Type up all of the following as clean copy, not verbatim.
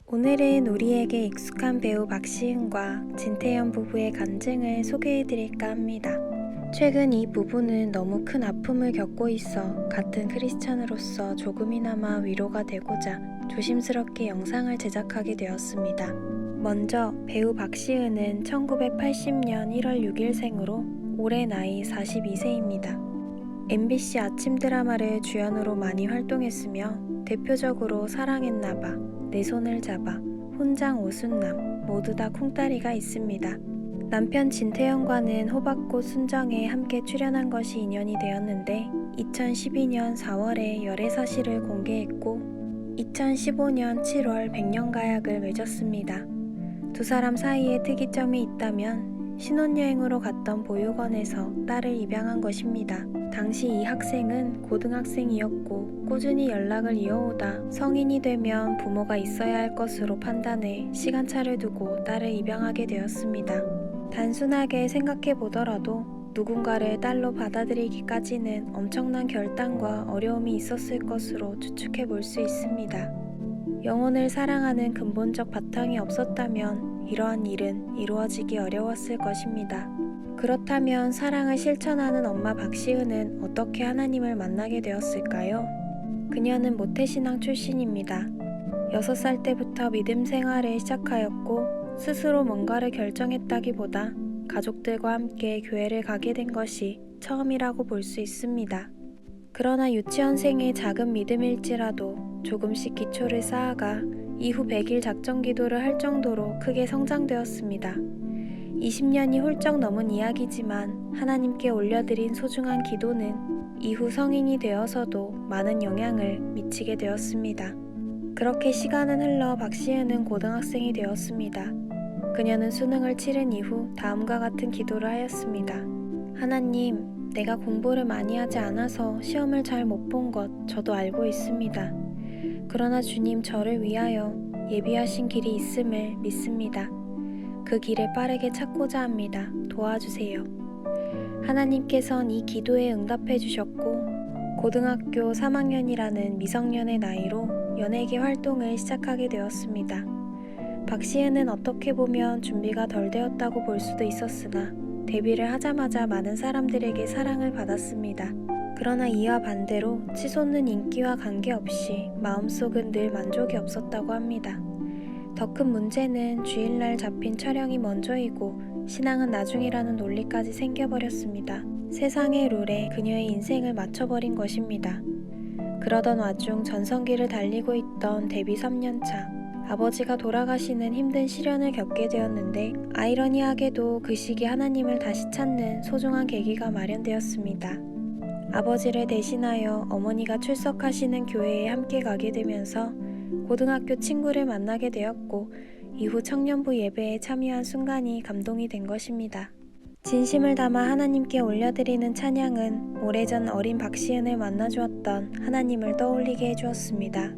오늘은 우리에게 익숙한 배우 박시은과 진태현 부부의 간증을 소개해드릴까 합니다. 최근 이 부부는 너무 큰 아픔을 겪고 있어 같은 크리스찬으로서 조금이나마 위로가 되고자 조심스럽게 영상을 제작하게 되었습니다. 먼저 배우 박시은은 1980년 1월 6일생으로 올해 나이 42세입니다. MBC 아침 드라마를 주연으로 많이 활동했으며 대표적으로 사랑했나봐, 내 손을 잡아, 혼장 오순남 모두 다 쿵따리가 있습니다. 남편 진태현과는 호박꽃 순정에 함께 출연한 것이 인연이 되었는데 2012년 4월에 열애 사실을 공개했고 2015년 7월 백년가약을 맺었습니다. 두 사람 사이에 특이점이 있다면 신혼여행으로 갔던 보육원에서 딸을 입양한 것입니다. 당시 이 학생은 고등학생이었고 꾸준히 연락을 이어오다 성인이 되면 부모가 있어야 할 것으로 판단해 시간차를 두고 딸을 입양하게 되었습니다. 단순하게 생각해 보더라도 누군가를 딸로 받아들이기까지는 엄청난 결단과 어려움이 있었을 것으로 추측해 볼 수 있습니다. 영혼을 사랑하는 근본적 바탕이 없었다면 이러한 일은 이루어지기 어려웠을 것입니다. 그렇다면 사랑을 실천하는 엄마 박시은은 어떻게 하나님을 만나게 되었을까요? 그녀는 모태신앙 출신입니다. 6살 때부터 믿음 생활을 시작하였고 스스로 뭔가를 결정했다기보다 가족들과 함께 교회를 가게 된 것이 처음이라고 볼 수 있습니다. 그러나 유치원생의 작은 믿음일지라도 조금씩 기초를 쌓아가 이후 100일 작정 기도를 할 정도로 크게 성장되었습니다. 20년이 훌쩍 넘은 이야기지만 하나님께 올려드린 소중한 기도는 이후 성인이 되어서도 많은 영향을 미치게 되었습니다. 그렇게 시간은 흘러 박시은은 고등학생이 되었습니다. 그녀는 수능을 치른 이후 다음과 같은 기도를 하였습니다. 하나님, 내가 공부를 많이 하지 않아서 시험을 잘 못 본 것 저도 알고 있습니다. 그러나 주님 저를 위하여 예비하신 길이 있음을 믿습니다. 그 길을 빠르게 찾고자 합니다. 도와주세요. 하나님께선 이 기도에 응답해 주셨고 고등학교 3학년이라는 미성년의 나이로 연예계 활동을 시작하게 되었습니다. 박시은은 어떻게 보면 준비가 덜 되었다고 볼 수도 있었으나 데뷔를 하자마자 많은 사람들에게 사랑을 받았습니다. 그러나 이와 반대로 치솟는 인기와 관계없이 마음속은 늘 만족이 없었다고 합니다. 더 큰 문제는 주일날 잡힌 촬영이 먼저이고 신앙은 나중이라는 논리까지 생겨버렸습니다. 세상의 룰에 그녀의 인생을 맞춰버린 것입니다. 그러던 와중 전성기를 달리고 있던 데뷔 3년차, 아버지가 돌아가시는 힘든 시련을 겪게 되었는데 아이러니하게도 그 시기 하나님을 다시 찾는 소중한 계기가 마련되었습니다. 아버지를 대신하여 어머니가 출석하시는 교회에 함께 가게 되면서 고등학교 친구를 만나게 되었고 이후 청년부 예배에 참여한 순간이 감동이 된 것입니다. 진심을 담아 하나님께 올려드리는 찬양은 오래전 어린 박시은을 만나주었던 하나님을 떠올리게 해주었습니다.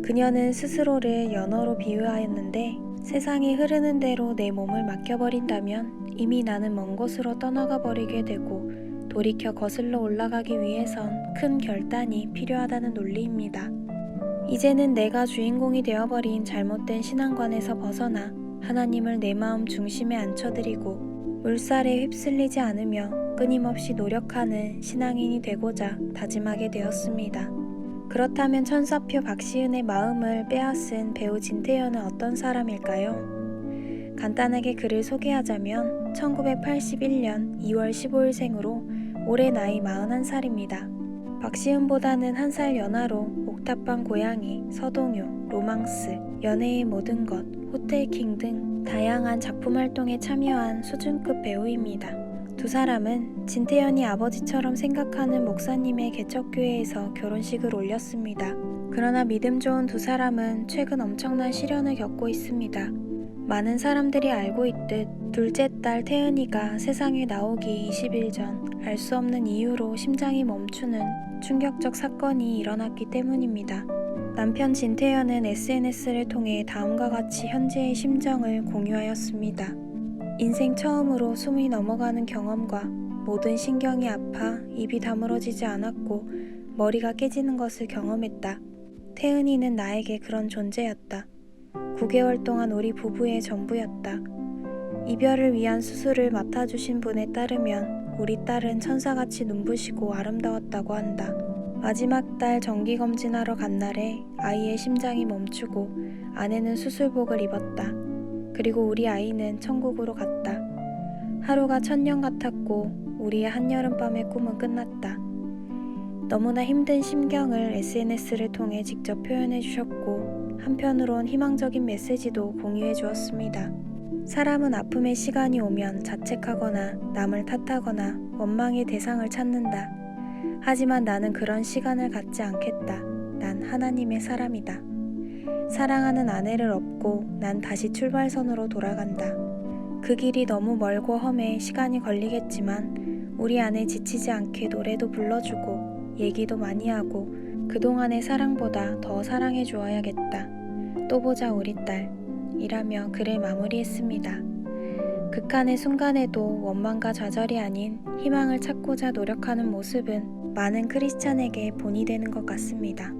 그녀는 스스로를 연어로 비유하였는데 세상이 흐르는 대로 내 몸을 맡겨버린다면 이미 나는 먼 곳으로 떠나가 버리게 되고 돌이켜 거슬러 올라가기 위해선 큰 결단이 필요하다는 논리입니다. 이제는 내가 주인공이 되어버린 잘못된 신앙관에서 벗어나 하나님을 내 마음 중심에 앉혀드리고 물살에 휩쓸리지 않으며 끊임없이 노력하는 신앙인이 되고자 다짐하게 되었습니다. 그렇다면 천사표 박시은의 마음을 빼앗은 배우 진태현은 어떤 사람일까요? 간단하게 그를 소개하자면 1981년 2월 15일생으로 올해 나이 41살입니다. 박시은보다는 1살 연하로 옥탑방 고양이, 서동요, 로망스, 연애의 모든 것, 호텔킹 등 다양한 작품 활동에 참여한 수준급 배우입니다. 두 사람은 진태현이 아버지처럼 생각하는 목사님의 개척교회에서 결혼식을 올렸습니다. 그러나 믿음 좋은 두 사람은 최근 엄청난 시련을 겪고 있습니다. 많은 사람들이 알고 있듯 둘째 딸 태은이가 세상에 나오기 20일 전 알 수 없는 이유로 심장이 멈추는 충격적 사건이 일어났기 때문입니다. 남편 진태현은 SNS를 통해 다음과 같이 현재의 심정을 공유하였습니다. 인생 처음으로 숨이 넘어가는 경험과 모든 신경이 아파 입이 다물어지지 않았고 머리가 깨지는 것을 경험했다. 태은이는 나에게 그런 존재였다. 9개월 동안 우리 부부의 전부였다. 이별을 위한 수술을 맡아주신 분에 따르면 우리 딸은 천사같이 눈부시고 아름다웠다고 한다. 마지막 달 정기검진하러 간 날에 아이의 심장이 멈추고 아내는 수술복을 입었다. 그리고 우리 아이는 천국으로 갔다. 하루가 천년 같았고 우리의 한여름밤의 꿈은 끝났다. 너무나 힘든 심경을 SNS를 통해 직접 표현해 주셨고 한편으론 희망적인 메시지도 공유해 주었습니다. 사람은 아픔의 시간이 오면 자책하거나 남을 탓하거나 원망의 대상을 찾는다. 하지만 나는 그런 시간을 갖지 않겠다. 난 하나님의 사람이다. 사랑하는 아내를 업고 난 다시 출발선으로 돌아간다. 그 길이 너무 멀고 험해 시간이 걸리겠지만 우리 아내 지치지 않게 노래도 불러주고 얘기도 많이 하고 그동안의 사랑보다 더 사랑해 주어야겠다. 또 보자 우리 딸. 이라며 글을 마무리했습니다. 극한의 순간에도 원망과 좌절이 아닌 희망을 찾고자 노력하는 모습은 많은 크리스찬에게 본이 되는 것 같습니다.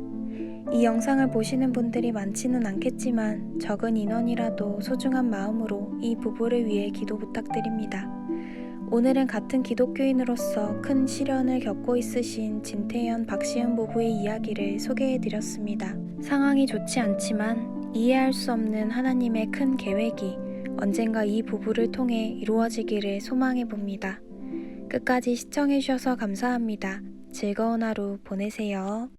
이 영상을 보시는 분들이 많지는 않겠지만 적은 인원이라도 소중한 마음으로 이 부부를 위해 기도 부탁드립니다. 오늘은 같은 기독교인으로서 큰 시련을 겪고 있으신 진태현, 박시은 부부의 이야기를 소개해드렸습니다. 상황이 좋지 않지만 이해할 수 없는 하나님의 큰 계획이 언젠가 이 부부를 통해 이루어지기를 소망해봅니다. 끝까지 시청해주셔서 감사합니다. 즐거운 하루 보내세요.